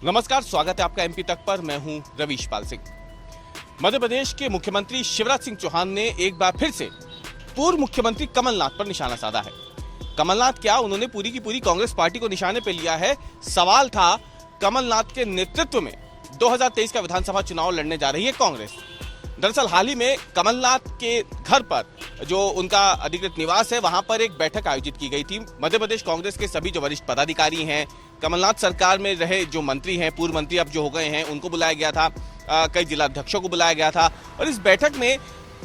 नमस्कार, स्वागत है आपका एमपी तक पर। मैं हूं रवीश पाल सिंह। मध्य प्रदेश के मुख्यमंत्री शिवराज सिंह चौहान ने एक बार फिर से पूर्व मुख्यमंत्री कमलनाथ पर निशाना साधा है। कमलनाथ क्या, उन्होंने पूरी की पूरी कांग्रेस पार्टी को निशाने पर लिया है। सवाल था कमलनाथ के नेतृत्व में 2023 का विधानसभा चुनाव लड़ने जा रही है कांग्रेस। दरअसल हाल ही में कमलनाथ के घर पर जो उनका अधिकृत निवास है, वहां पर एक बैठक आयोजित की गई थी। मध्य प्रदेश कांग्रेस के सभी जो वरिष्ठ पदाधिकारी हैं, कमलनाथ सरकार में रहे जो मंत्री हैं, पूर्व मंत्री अब जो हो गए हैं, उनको बुलाया गया था। कई जिलाध्यक्षों को बुलाया गया था। और इस बैठक में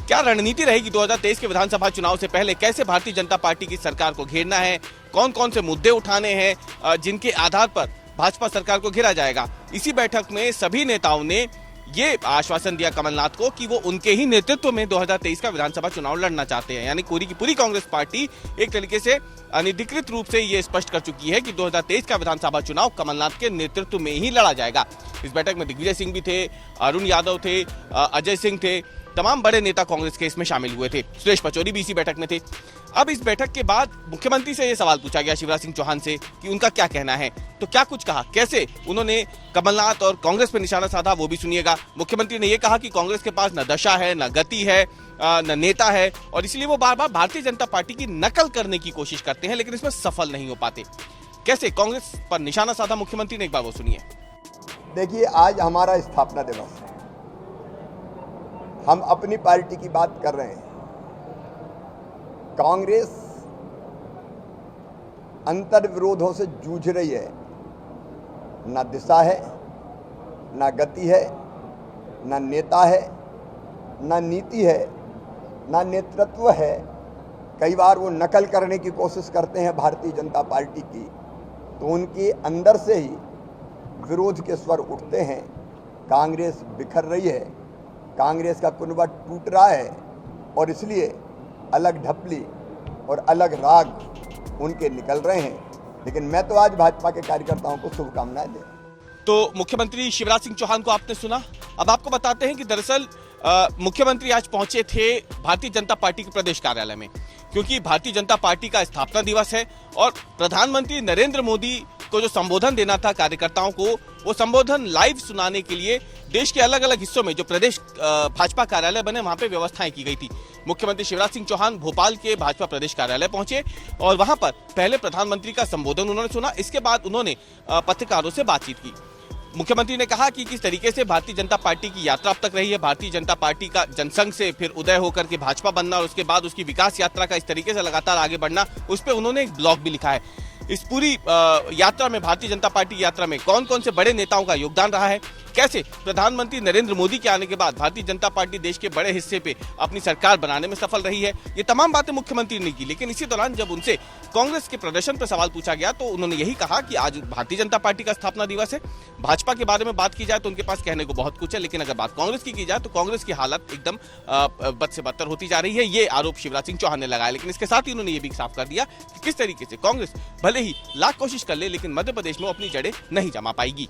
क्या रणनीति रहेगी 2023 के विधानसभा चुनाव से पहले, कैसे भारतीय जनता पार्टी की सरकार को घेरना है, कौन कौन से मुद्दे उठाने हैं जिनके आधार पर भाजपा सरकार को घेरा जाएगा। इसी बैठक में सभी नेताओं ने ये आश्वासन दिया कमलनाथ को कि वो उनके ही नेतृत्व में 2023 का विधानसभा चुनाव लड़ना चाहते हैं। यानी पूरी की पूरी कांग्रेस पार्टी एक तरीके से अनधिकृत रूप से ये स्पष्ट कर चुकी है कि 2023 का विधानसभा चुनाव कमलनाथ के नेतृत्व में ही लड़ा जाएगा। इस बैठक में दिग्विजय सिंह भी थे, अरुण यादव थे, अजय सिंह थे, तमाम बड़े नेता कांग्रेस के इसमें शामिल हुए थे। सुरेश पचौरी भी इसी बैठक में थे। अब इस बैठक के बाद मुख्यमंत्री से यह सवाल पूछा गया शिवराज सिंह चौहान से कि उनका क्या कहना है। तो क्या कुछ कहा, कैसे उन्होंने कमलनाथ और कांग्रेस पर निशाना साधा, वो भी सुनिएगा। मुख्यमंत्री ने यह कहा कि कांग्रेस के पास न दशा है, न गति है, न नेता है, और इसलिए वो बार बार भारतीय जनता पार्टी की नकल करने की कोशिश करते हैं, लेकिन इसमें सफल नहीं हो पाते। कैसे कांग्रेस पर निशाना साधा मुख्यमंत्री ने, एक बार वो सुनिए। देखिए, आज हमारा स्थापना दिवस है। हम अपनी पार्टी की बात कर रहे हैं। कांग्रेस अंतर विरोधों से जूझ रही है। ना दिशा है, ना गति है, ना नेता है, ना नीति है, ना नेतृत्व है। कई बार वो नकल करने की कोशिश करते हैं भारतीय जनता पार्टी की, तो उनके अंदर से ही विरोध के स्वर उठते हैं। कांग्रेस बिखर रही है, कांग्रेस का कुनबा टूट रहा है, और इसलिए अलग ढपली और अलग राग उनके निकल रहे हैं। लेकिन मैं तो आज भाजपा के कार्यकर्ताओं को शुभकामनाएं दे। तो मुख्यमंत्री शिवराज सिंह चौहान को आपने सुना। अब आपको बताते हैं कि दरअसल मुख्यमंत्री आज पहुंचे थे भारतीय जनता पार्टी के प्रदेश कार्यालय में, क्योंकि भारतीय जनता पार्टी का स्थापना दिवस है और प्रधानमंत्री नरेंद्र मोदी को जो संबोधन देना था कार्यकर्ताओं को, वो संबोधन लाइव सुनाने के लिए देश के अलग अलग हिस्सों में जो प्रदेश भाजपा कार्यालय बने, वहां पे व्यवस्थाएं की गई थी। मुख्यमंत्री शिवराज सिंह चौहान भोपाल के भाजपा प्रदेश कार्यालय पहुंचे और वहां पर पहले प्रधानमंत्री का संबोधन उन्होंने सुना। इसके बाद उन्होंने पत्रकारों से बातचीत की। मुख्यमंत्री ने कहा कि किस तरीके से भारतीय जनता पार्टी की यात्रा अब तक रही है। भारतीय जनता पार्टी का जनसंघ से फिर उदय होकर के भाजपा बनना और उसके बाद उसकी विकास यात्रा का इस तरीके से लगातार आगे बढ़ना, उस पर उन्होंने एक ब्लॉग भी लिखा है। इस पूरी यात्रा में, भारतीय जनता पार्टी यात्रा में कौन कौन से बड़े नेताओं का योगदान रहा है, कैसे प्रधानमंत्री नरेंद्र मोदी के आने के बाद भारतीय जनता पार्टी देश के बड़े हिस्से पे अपनी सरकार बनाने में सफल रही है, ये तमाम बातें मुख्यमंत्री ने की। लेकिन इसी दौरान जब उनसे कांग्रेस के प्रदर्शन पर सवाल पूछा गया, तो उन्होंने यही कहा कि आज भारतीय जनता पार्टी का स्थापना दिवस है। भाजपा के बारे में बात की जाए तो उनके पास कहने को बहुत कुछ है, लेकिन अगर बात कांग्रेस की जाए तो कांग्रेस की हालत एकदम बद से बदतर होती जा रही है। ये आरोप शिवराज सिंह चौहान ने लगाया। लेकिन इसके साथ ही उन्होंने ये भी साफ कर दिया कि किस तरीके से कांग्रेस भले ही लाख कोशिश कर ले, लेकिन मध्य प्रदेश में अपनी जड़ें नहीं जमा पाएगी।